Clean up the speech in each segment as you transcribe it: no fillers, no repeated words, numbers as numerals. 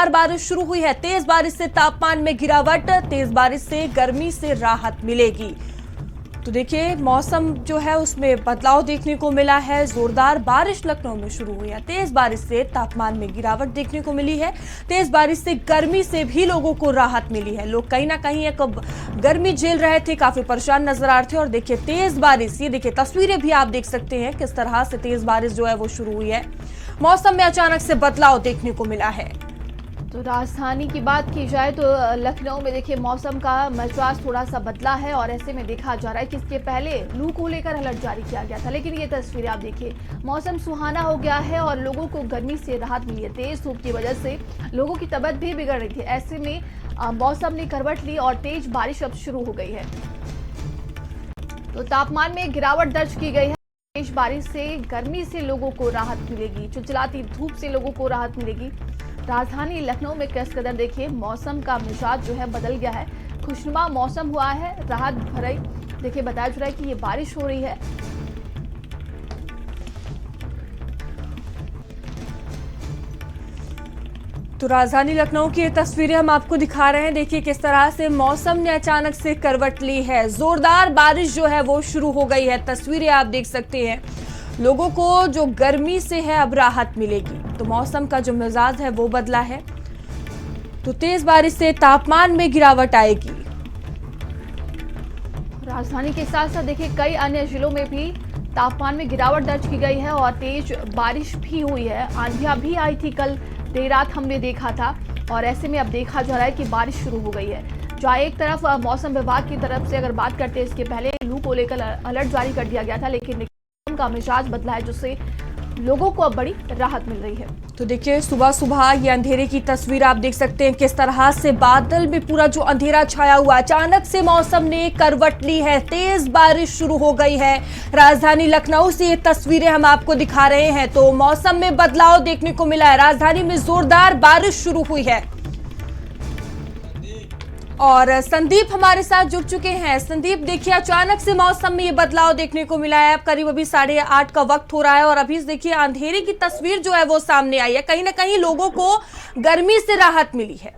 बारिश शुरू हुई है। तेज बारिश से तापमान में गिरावट, तेज बारिश से गर्मी से राहत मिलेगी। तो देखिए मौसम जो है उसमें बदलाव देखने को मिला है। जोरदार बारिश लखनऊ में शुरू हुई है। तेज बारिश से तापमान में गिरावट देखने को मिली है। तेज बारिश से गर्मी से भी लोगों को राहत मिली है। लोग कहीं ना कहीं एक गर्मी झेल रहे थे, काफी परेशान नजर आ रहे थे। और देखिए तेज बारिश, ये देखिए तस्वीरें भी आप देख सकते हैं किस तरह से तेज बारिश जो है वो शुरू हुई है। मौसम में अचानक से बदलाव देखने को मिला है। तो राजधानी की बात की जाए तो लखनऊ में देखिए मौसम का मिजाज थोड़ा सा बदला है और ऐसे में देखा जा रहा है कि इसके पहले लू को लेकर अलर्ट जारी किया गया था, लेकिन ये तस्वीरें आप देखिए मौसम सुहाना हो गया है और लोगों को गर्मी से राहत मिली है। तेज धूप की वजह से लोगों की तबीयत भी बिगड़ रही थी। ऐसे में मौसम ने करवट ली और तेज बारिश अब शुरू हो गई है। तो तापमान में गिरावट दर्ज की गई है। तेज बारिश से गर्मी से लोगों को राहत मिलेगी, चिलचिलाती धूप से लोगों को राहत मिलेगी। राजधानी लखनऊ में किस कदर देखिए मौसम का मिजाज जो है बदल गया है। खुशनुमा मौसम हुआ है, राहत भरी देखिए बताया जा रहा है कि ये बारिश हो रही है। तो राजधानी लखनऊ की ये तस्वीरें हम आपको दिखा रहे हैं। देखिए किस तरह से मौसम ने अचानक से करवट ली है। जोरदार बारिश जो है वो शुरू हो गई है। तस्वीरें आप देख सकते हैं। लोगों को जो गर्मी से है अब राहत मिलेगी। तो मौसम का जो मिजाज है वो बदला है। तो तेज बारिश से तापमान में गिरावट आएगी। राजधानी के साथ साथ देखिए कई अन्य जिलों में भी तापमान में गिरावट दर्ज की गई है और तेज बारिश भी हुई है। आंधियां भी आई थी, कल देर रात हमने देखा था और ऐसे में अब देखा जा रहा है कि बारिश शुरू हो गई है। जहाँ एक तरफ मौसम विभाग की तरफ से अगर बात करते हैं, इसके पहले लू को लेकर अलर्ट जारी कर दिया गया था, लेकिन का मिजाज बदला है जिससे लोगों को अब बड़ी राहत मिल रही है। तो देखिए सुबह सुबह ये अंधेरे की तस्वीर आप देख सकते हैं किस तरह से बादल में पूरा जो अंधेरा छाया हुआ। अचानक से मौसम ने करवट ली है। तेज बारिश शुरू हो गई है। राजधानी लखनऊ से ये तस्वीरें हम आपको दिखा रहे हैं। तो मौसम में बदलाव देखने को मिला है। राजधानी में जोरदार बारिश शुरू हुई है और संदीप हमारे साथ जुड़ चुके हैं। संदीप देखिए अचानक से मौसम में ये बदलाव देखने को मिला है। अब करीब अभी 8:30 का वक्त हो रहा है और अभी देखिए अंधेरे की तस्वीर जो है वो सामने आई है। कहीं ना कहीं लोगों को गर्मी से राहत मिली है।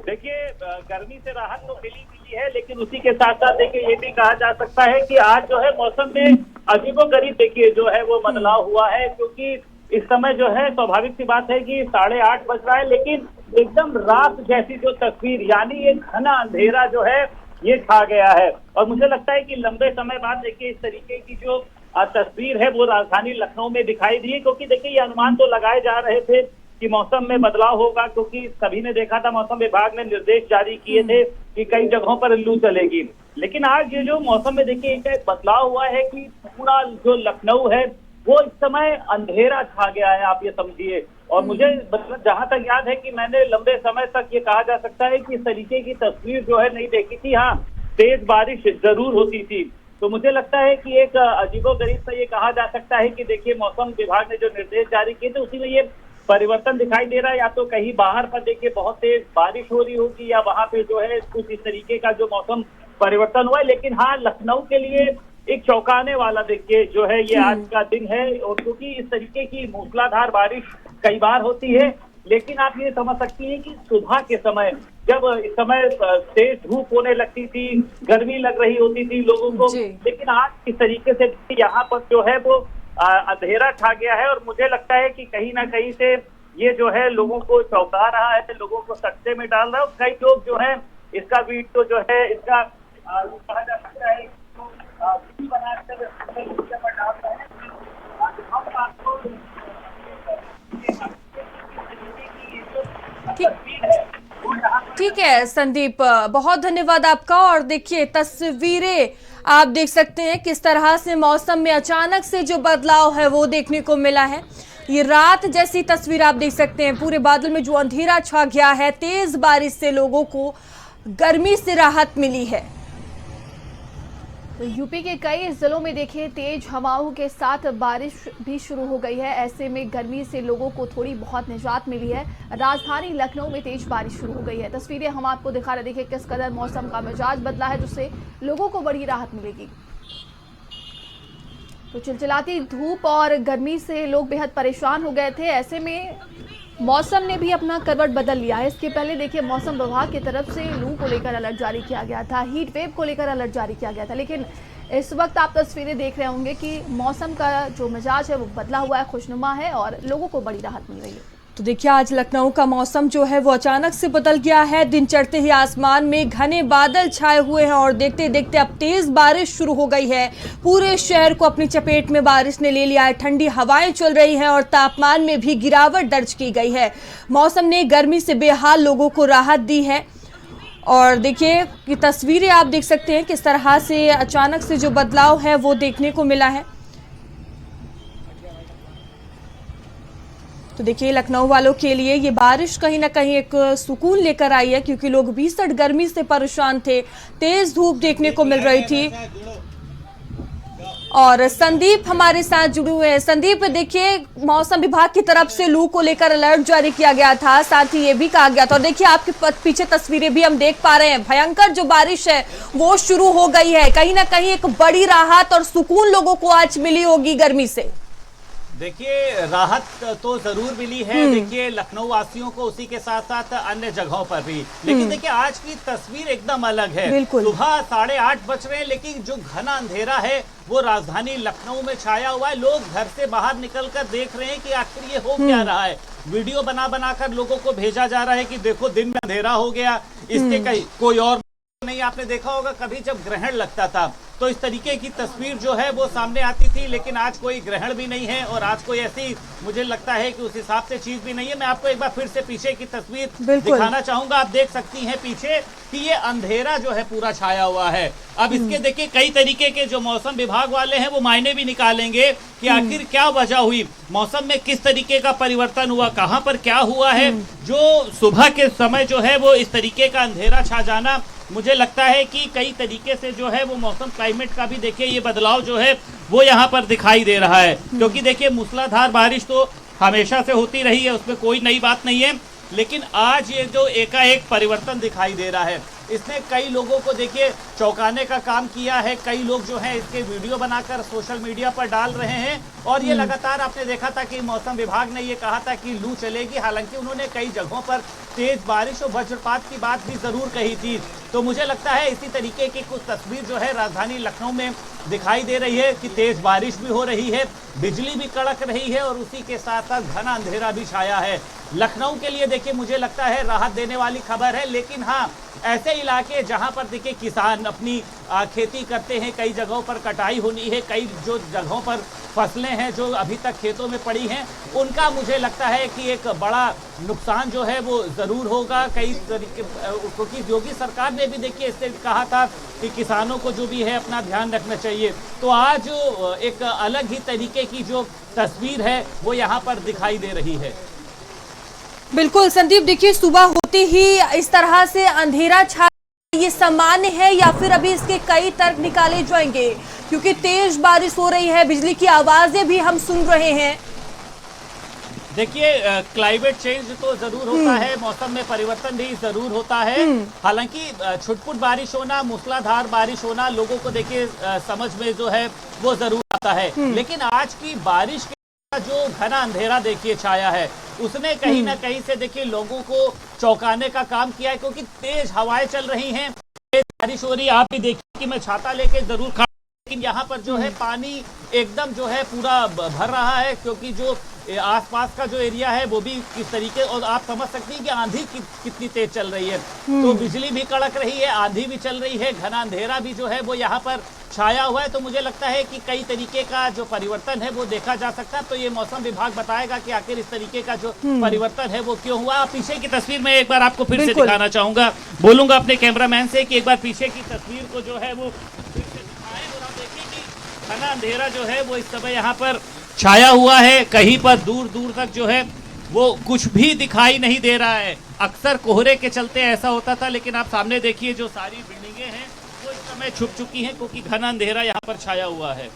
देखिए गर्मी से राहत तो मिली है, लेकिन उसी के साथ साथ देखिए ये भी कहा जा सकता है कि आज जो है मौसम में अजीबोगरीब देखिए जो है वो बदलाव हुआ है। क्योंकि इस समय जो है स्वाभाविक सी बात है कि 8:30 बज रहा है, लेकिन एकदम रात जैसी जो तस्वीर यानी ये घना अंधेरा जो है ये छा गया है। और मुझे लगता है कि लंबे समय बाद देखिए इस तरीके की जो तस्वीर है वो राजधानी लखनऊ में दिखाई दी है। क्योंकि देखिए ये अनुमान तो लगाए जा रहे थे कि मौसम में बदलाव होगा, क्योंकि सभी ने देखा था, मौसम विभाग ने निर्देश जारी किए थे कि कई जगहों पर लू चलेगी। लेकिन आज ये जो मौसम में देखिए एक बदलाव हुआ है कि पूरा जो लखनऊ है वो इस समय अंधेरा छा गया है, आप ये समझिए। और मुझे जहां तक याद है कि मैंने लंबे समय तक ये कहा जा सकता है कि इस तरीके की तस्वीर जो है नहीं देखी थी। हाँ, तेज बारिश जरूर होती थी। तो मुझे लगता है कि एक अजीबोगरीब सा ये कहा जा सकता है कि देखिए मौसम विभाग ने जो निर्देश जारी किए थे उसी में ये परिवर्तन दिखाई दे रहा है। या तो कहीं बाहर पर देखिए बहुत तेज बारिश हो रही होगी या वहां पे जो है कुछ इस तरीके का जो मौसम परिवर्तन हुआ है। लेकिन हाँ, लखनऊ के लिए एक चौंकाने वाला देखिए जो है ये आज का दिन है। और क्योंकि इस तरीके की मूसलाधार बारिश कई बार होती है, लेकिन आप ये समझ सकती हैं कि सुबह के समय जब इस समय तेज धूप होने लगती थी, गर्मी लग रही होती थी लोगों को, लेकिन आज इस तरीके से यहाँ पर जो है वो अंधेरा छा गया है। और मुझे लगता है कि कहीं ना कहीं से ये जो है लोगों को चौंका रहा है, लोगों को सकते में डाल रहा है। और कई लोग जो है इसका वीडियो जो है इसका कहा जा सकता है बनाकर पर डाल रहे हैं। ठीक है संदीप, बहुत धन्यवाद आपका। और देखिए तस्वीरें आप देख सकते हैं किस तरह से मौसम में अचानक से जो बदलाव है वो देखने को मिला है। ये रात जैसी तस्वीर आप देख सकते हैं। पूरे बादल में जो अंधेरा छा गया है, तेज बारिश से लोगों को गर्मी से राहत मिली है। तो यूपी के कई जिलों में देखिए तेज हवाओं के साथ बारिश भी शुरू हो गई है। ऐसे में गर्मी से लोगों को थोड़ी बहुत निजात मिली है। राजधानी लखनऊ में तेज बारिश शुरू हो गई है। तस्वीरें हम आपको दिखा रहे, देखिए किस कदर मौसम का मिजाज बदला है जिससे लोगों को बड़ी राहत मिलेगी। तो चिलचिलाती धूप और गर्मी से लोग बेहद परेशान हो गए थे। ऐसे में मौसम ने भी अपना करवट बदल लिया है। इसके पहले देखिए मौसम विभाग की तरफ से लू को लेकर अलर्ट जारी किया गया था, हीट वेव को लेकर अलर्ट जारी किया गया था, लेकिन इस वक्त आप तस्वीरें देख रहे होंगे कि मौसम का जो मिजाज है वो बदला हुआ है, खुशनुमा है और लोगों को बड़ी राहत मिल रही है। तो देखिए आज लखनऊ का मौसम जो है वो अचानक से बदल गया है। दिन चढ़ते ही आसमान में घने बादल छाए हुए हैं और देखते देखते अब तेज बारिश शुरू हो गई है। पूरे शहर को अपनी चपेट में बारिश ने ले लिया है। ठंडी हवाएं चल रही हैं और तापमान में भी गिरावट दर्ज की गई है। मौसम ने गर्मी से बेहाल लोगों को राहत दी है और देखिए ये तस्वीरें आप देख सकते हैं किस तरह से अचानक से जो बदलाव है वो देखने को मिला है। तो देखिए लखनऊ वालों के लिए ये बारिश कहीं ना कहीं एक सुकून लेकर आई है, क्योंकि लोग भीषण गर्मी से परेशान थे, तेज धूप देखने को मिल रही थी। और संदीप हमारे साथ जुड़े हुए हैं। संदीप देखिए मौसम विभाग की तरफ से लू को लेकर अलर्ट जारी किया गया था, साथ ही ये भी कहा गया था, और देखिए आपके पीछे तस्वीरें भी हम देख पा रहे हैं, भयंकर जो बारिश है वो शुरू हो गई है। कहीं ना कहीं एक बड़ी राहत और सुकून लोगों को आज मिली होगी गर्मी से। देखिए राहत तो जरूर मिली है, देखिए लखनऊ वासियों को, उसी के साथ साथ अन्य जगहों पर भी। लेकिन देखिए आज की तस्वीर एकदम अलग है। सुबह 8:30 बज रहे हैं, लेकिन जो घना अंधेरा है वो राजधानी लखनऊ में छाया हुआ है। लोग घर से बाहर निकलकर देख रहे हैं कि आखिर ये हो क्या रहा है। वीडियो बना बनाकर लोगों को भेजा जा रहा है कि देखो दिन में अंधेरा हो गया, इसके कहीं कोई और नहीं। आपने देखा होगा कभी जब ग्रहण लगता था तो इस तरीके की तस्वीर जो है वो सामने आती थी, लेकिन आज कोई ग्रहण भी नहीं है और आज कोई ऐसी मुझे लगता है कि उस हिसाब से चीज भी नहीं है। मैं आपको एक बार फिर से पीछे की तस्वीर दिखाना चाहूंगा। आप देख सकती हैं पीछे कि ये अंधेरा जो है पूरा छाया हुआ है। अब इसके देखिए कई तरीके के जो मौसम विभाग वाले हैं वो मायने भी निकालेंगे कि आखिर क्या वजह हुई, मौसम में किस तरीके का परिवर्तन हुआ, कहां पर क्या हुआ है। जो सुबह के समय जो है वो इस तरीके का अंधेरा छा जाना, मुझे लगता है कि कई तरीके से जो है वो मौसम क्लाइमेट का भी देखिए ये बदलाव जो है वो यहाँ पर दिखाई दे रहा है। क्योंकि देखिए मूसलाधार बारिश तो हमेशा से होती रही है, उसमें कोई नई बात नहीं है, लेकिन आज ये जो एकाएक परिवर्तन दिखाई दे रहा है इसने कई लोगों को देखिए चौंकाने का काम किया है। कई लोग जो है इसके वीडियो बनाकर सोशल मीडिया पर डाल रहे हैं और ये लगातार आपने देखा था कि मौसम विभाग ने ये कहा था कि लू चलेगी। हालांकि उन्होंने कई जगहों पर तेज बारिश और वज्रपात की बात भी जरूर कही थी। तो मुझे लगता है इसी तरीके की कुछ तस्वीर जो है राजधानी लखनऊ में दिखाई दे रही है कि तेज बारिश भी हो रही है, बिजली भी कड़क रही है और उसी के साथ साथ घना अंधेरा भी छाया है। लखनऊ के लिए देखिए मुझे लगता है राहत देने वाली खबर है। लेकिन हाँ, ऐसे इलाके जहां पर देखिए किसान अपनी खेती करते हैं, कई जगहों पर कटाई होनी है, कई जो जगहों पर फसलें हैं जो अभी तक खेतों में पड़ी हैं, उनका मुझे लगता है कि एक बड़ा नुकसान जो है वो ज़रूर होगा। कई तरीके, क्योंकि योगी सरकार ने भी देखिए इससे कहा था कि किसानों को जो भी है अपना ध्यान रखना चाहिए। तो आज एक अलग ही तरीके की जो तस्वीर है वो यहाँ पर दिखाई दे रही है। बिल्कुल संदीप, देखिए सुबह होते ही इस तरह से अंधेरा छा, ये सामान्य है या फिर अभी इसके कई तर्क निकाले जाएंगे? क्योंकि तेज बारिश हो रही है, बिजली की आवाजें भी हम सुन रहे हैं। देखिए क्लाइमेट चेंज तो जरूर होता है, मौसम में परिवर्तन भी जरूर होता है। हालांकि छुटपुट बारिश होना, मूसलाधार बारिश होना लोगों को देखिए समझ में जो है वो जरूर आता है। लेकिन आज की बारिश का जो घना अंधेरा देखिए छाया है उसने कहीं ना कहीं से देखिए लोगों को चौंकाने का काम किया है। क्योंकि तेज हवाएं चल रही हैं, तेज बारिश हो रही है। आप भी देखिए कि मैं छाता लेके जरूर खड़ा, लेकिन यहाँ पर जो है पानी एकदम जो है पूरा भर रहा है। क्योंकि जो आसपास का जो एरिया है वो भी किस तरीके, और आप समझ सकती हैं कि आंधी कितनी तेज चल रही है। तो बिजली भी कड़क रही है, आंधी भी चल रही है, घना अंधेरा भी जो है वो यहाँ पर छाया हुआ है। तो मुझे लगता है कि कई तरीके का जो परिवर्तन है वो देखा जा सकता है। तो ये मौसम विभाग बताएगा कि आखिर इस तरीके का जो परिवर्तन है वो क्यों हुआ। पीछे की तस्वीर में एक बार आपको फिर से दिखाना चाहूंगा, बोलूंगा अपने कैमरामैन से कि एक बार पीछे की तस्वीर को जो है वो फिर से दिखाएं और आप देखिए कि घना अंधेरा जो है वो इस समय यहाँ पर छाया हुआ है। कहीं पर दूर दूर तक जो है वो कुछ भी दिखाई नहीं दे रहा है। अक्सर कोहरे के चलते ऐसा होता था, लेकिन आप सामने देखिए जो सारी बिल्डिंगें हैं वो इस समय छुप चुकी हैं क्योंकि घना अंधेरा यहाँ पर छाया हुआ है।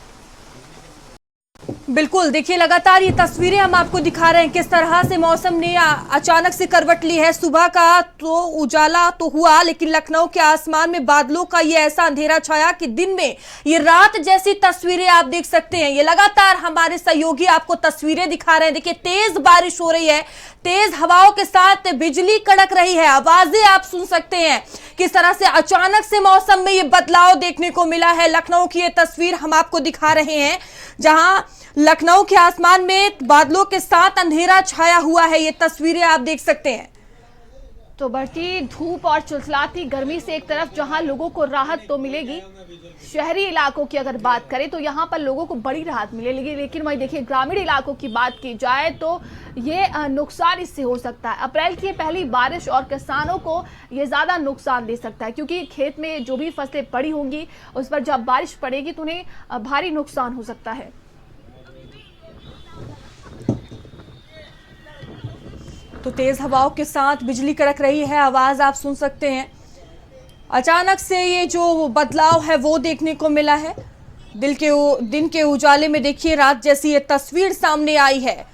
बिल्कुल, देखिए लगातार ये तस्वीरें हम आपको दिखा रहे हैं किस तरह से मौसम ने अचानक से करवट ली है। सुबह का तो उजाला तो हुआ, लेकिन लखनऊ के आसमान में बादलों का ये ऐसा अंधेरा छाया कि दिन में ये रात जैसी तस्वीरें आप देख सकते हैं। ये लगातार हमारे सहयोगी आपको तस्वीरें दिखा रहे हैं। देखिए तेज बारिश हो रही है, तेज हवाओं के साथ बिजली कड़क रही है, आवाजें आप सुन सकते हैं। किस तरह से अचानक से मौसम में ये बदलाव देखने को मिला है। लखनऊ की ये तस्वीर हम आपको दिखा रहे हैं, जहां लखनऊ के आसमान में बादलों के साथ अंधेरा छाया हुआ है। ये तस्वीरें आप देख सकते हैं। तो बढ़ती धूप और चिलचिलाती गर्मी से एक तरफ जहां लोगों को राहत तो मिलेगी, शहरी इलाकों की अगर बात करें तो यहां पर लोगों को बड़ी राहत मिलेगी, लेकिन वहीं देखिए ग्रामीण इलाकों की बात की जाए तो ये नुकसान इससे हो सकता है। अप्रैल की पहली बारिश और किसानों को ये ज्यादा नुकसान दे सकता है, क्योंकि खेत में जो भी फसलें पड़ी होंगी उस पर जब बारिश पड़ेगी तो उन्हें भारी नुकसान हो सकता है। तो तेज हवाओं के साथ बिजली कड़क रही है, आवाज आप सुन सकते हैं। अचानक से ये जो बदलाव है वो देखने को मिला है। दिन के उजाले में देखिए रात जैसी ये तस्वीर सामने आई है।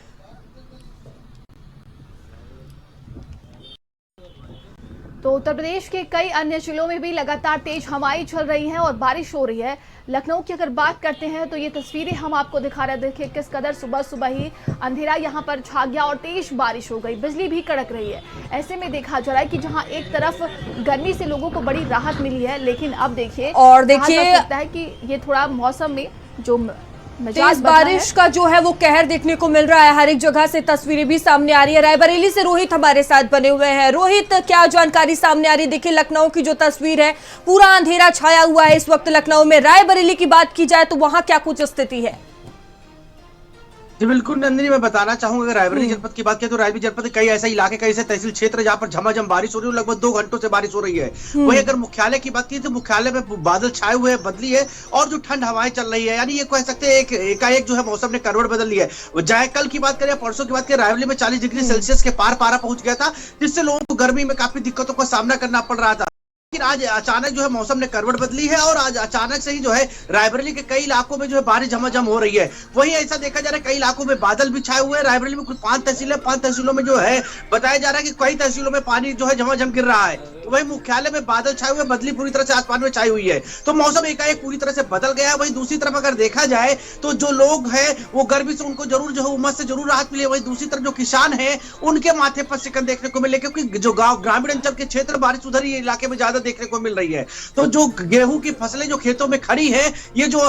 तो उत्तर प्रदेश के कई अन्य जिलों में भी लगातार तेज हवाएं चल रही हैं और बारिश हो रही है। लखनऊ की अगर बात करते हैं तो ये तस्वीरें हम आपको दिखा रहे हैं। देखिए किस कदर सुबह सुबह ही अंधेरा यहाँ पर छा गया और तेज बारिश हो गई, बिजली भी कड़क रही है। ऐसे में देखा जा रहा है कि जहाँ एक तरफ गर्मी से लोगों को बड़ी राहत मिली है, लेकिन अब देखिए लगता है कि ये थोड़ा मौसम में जो तेज बारिश का जो है वो कहर देखने को मिल रहा है। हर एक जगह से तस्वीरें भी सामने आ रही है। रायबरेली से रोहित हमारे साथ बने हुए हैं। रोहित, क्या जानकारी सामने आ रही है? देखिए लखनऊ की जो तस्वीर है, पूरा अंधेरा छाया हुआ है इस वक्त लखनऊ में। रायबरेली की बात की जाए तो वहां क्या कुछ स्थिति है? जी बिल्कुल नंदिनी, मैं बताना चाहूंगा अगर रायबरेली जनपद की बात करें तो रायबरेली जनपद के कई ऐसे इलाके, कई ऐसे तहसील क्षेत्र जहां पर झमाझम बारिश हो रही है, लगभग 2 घंटों से बारिश हो रही है। वही अगर मुख्यालय की बात की तो मुख्यालय में बादल छाए हुए हैं, बदली है और जो ठंड हवाएं चल रही है, यानी ये कह सकते हैं एकाएक जो है मौसम ने करवट बदल ली है। चाहे कल की बात करें, परसों की बात करें, रायबरेली में 40 डिग्री सेल्सियस के पार पारा पहुंच गया था, जिससे लोगों को गर्मी में काफी दिक्कतों का सामना करना पड़ रहा था। लेकिन आज अचानक जो है मौसम ने करवट बदली है और आज अचानक से ही जो है रायबरेली के कई इलाकों में जो है बारिश झमाझम हो रही है। वहीं ऐसा देखा जा रहा है कई इलाकों में बादल भी छाए हुए हैं। रायबरेली में कुछ 5 तहसीलों में जो है बताया जा रहा है कि कई तहसीलों में पानी जो है झमाझम गिर रहा है। तो वही मुख्यालय में बादल छाए हुए, बदली पूरी तरह से आसमान में छाई हुई है, तो मौसम एकाएक पूरी तरह से बदल गया है। वहीं दूसरी तरफ अगर देखा जाए तो जो लोग हैं वो गर्मी से उनको जरूर जो है उमस से जरूर राहत मिली है। वहीं दूसरी तरफ जो किसान है उनके माथे पर सिकन देखने को मिले, क्योंकि जो ग्रामीण अंचल के क्षेत्र बारिश उधर ही इलाके में ज्यादा देखने को मिल रही है। तो जो गेहूं की फसलें जो खेतों में खड़ी है, ये जो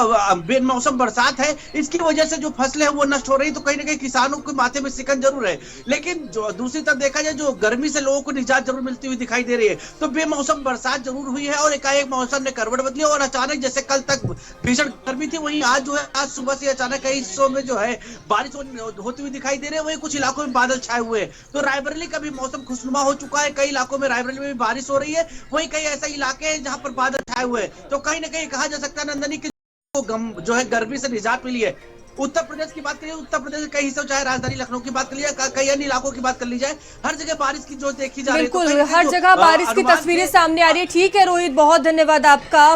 बेमौसम बरसात है इसकी वजह से जो फसलें हैं वो नष्ट हो रही, तो कहीं ना कहीं किसानों के माथे में सिकन जरूर है। लेकिन जो दूसरी तरफ देखा जाए जो गर्मी से लोगों को निजात जरूर मिलती हुई दिखाई दे रही है। तो बेमौसम बरसात जरूर हुई है और एकाएक मौसम ने करवट बदली और अचानक जैसे कल तक भीषण गर्मी थी, वहीं आज जो है आज सुबह से अचानक कई हिस्सों में जो है बारिश होती हुई दिखाई दे रही है। वहीं कुछ इलाकों में बादल छाए हुए हैं। तो रायबरेली का भी मौसम खुशनुमा हो चुका है, कई इलाकों में रायबरेली में भी बारिश हो रही है। वहीं कई ऐसे इलाके हैं जहां पर बादल छाए हुए हैं। तो कहीं ना कहीं कहा जा सकता है नंदनी की जो है गर्मी से निजात मिली है। उत्तर प्रदेश की बात करिए, उत्तर प्रदेश के कई हिस्सों, चाहे राजधानी लखनऊ की बात कर लीजिए, कई अन्य इलाकों की बात कर ली जाए, हर जगह बारिश की जो देखी जा रही है। बिल्कुल, हर जगह बारिश की तस्वीरें सामने आ रही है। ठीक है रोहित, बहुत धन्यवाद आपका।